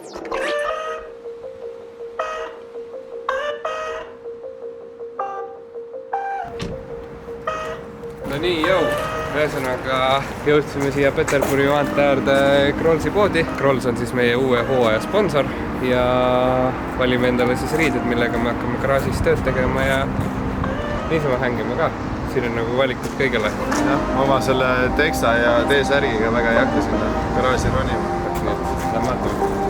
No nii, ühesõnaga jõudsime siia Peterburi maantee äärde Krollsi poodi. Krolls on siis meie uue hooaja sponsor ja valime endale siis riided, millega me hakkame garaažis tööd tegema ja niisama hängima ka. Siin on nagu valikud kõigele. Jah, oma selle teksta ja T-särgiga väga ei hakka sinna garaaži ronima. Lähme vaatame.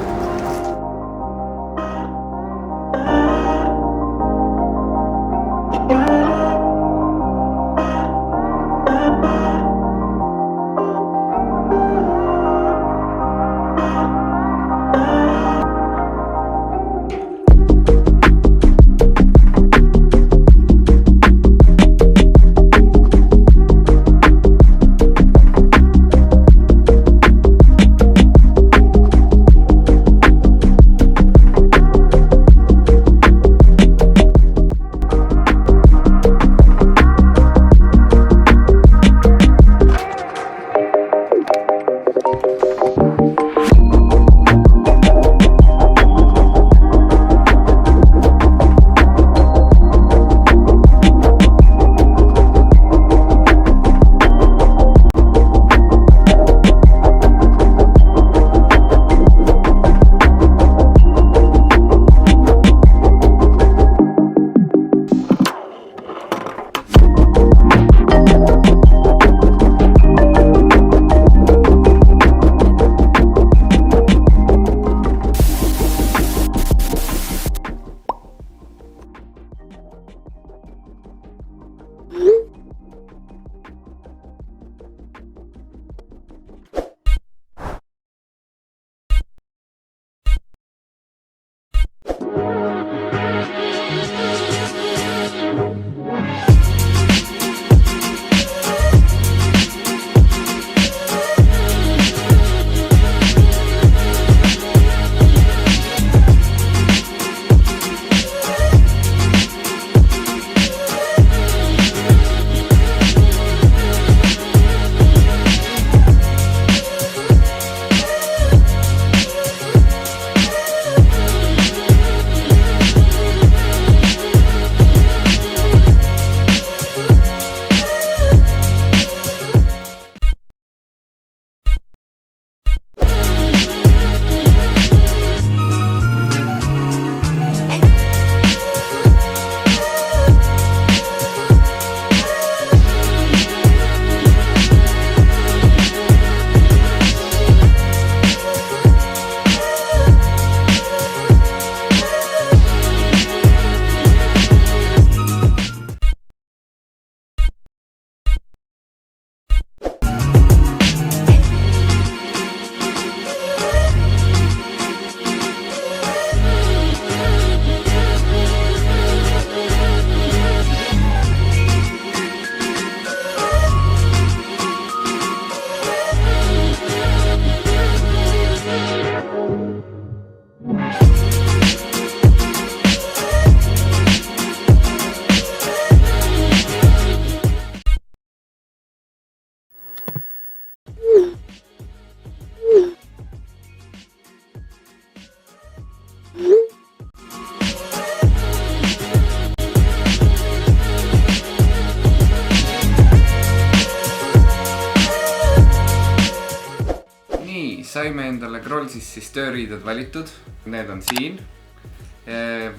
Saime endale Krollsis siis tööriided valitud. Need on siin.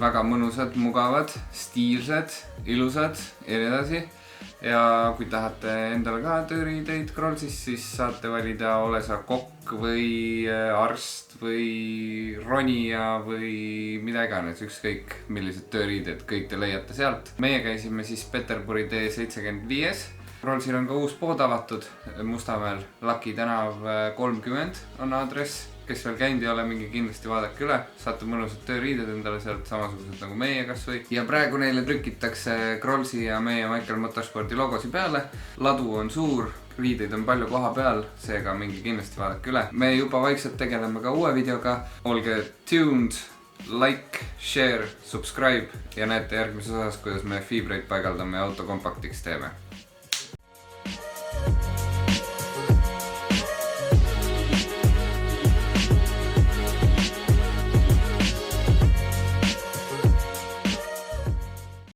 Väga mõnusad, mugavad, stiilsed, ilusad ja nii edasi. Ja kui tahate endale ka tööriideid Krollsis, siis saate valida ole sa kokk või arst või ronija või mida iganes, ükskõik millised tööriided, kõik te leiate sealt. Meie käisime siis Peterburi T75. Krollsil on ka uus pood avatud Mustamäel, Laki tänav 30 on aadress. Kes veel käinud ei ole, mingi kindlasti vaadake üle. Saate mõnusad tööriided endale sealt, samasugused nagu meie kas või. Ja praegu neile trükitakse Krollsi ja meie Michael Motorsporti logosi peale. Ladu on suur, riideid on palju koha peal, seega mingi kindlasti vaadake üle. Me juba vaikselt tegeleme ka uue videoga. Olge tuned, like, share, subscribe ja näete järgmises osas, kuidas me fiibreid paigaldame ja auto kompaktiks teeme.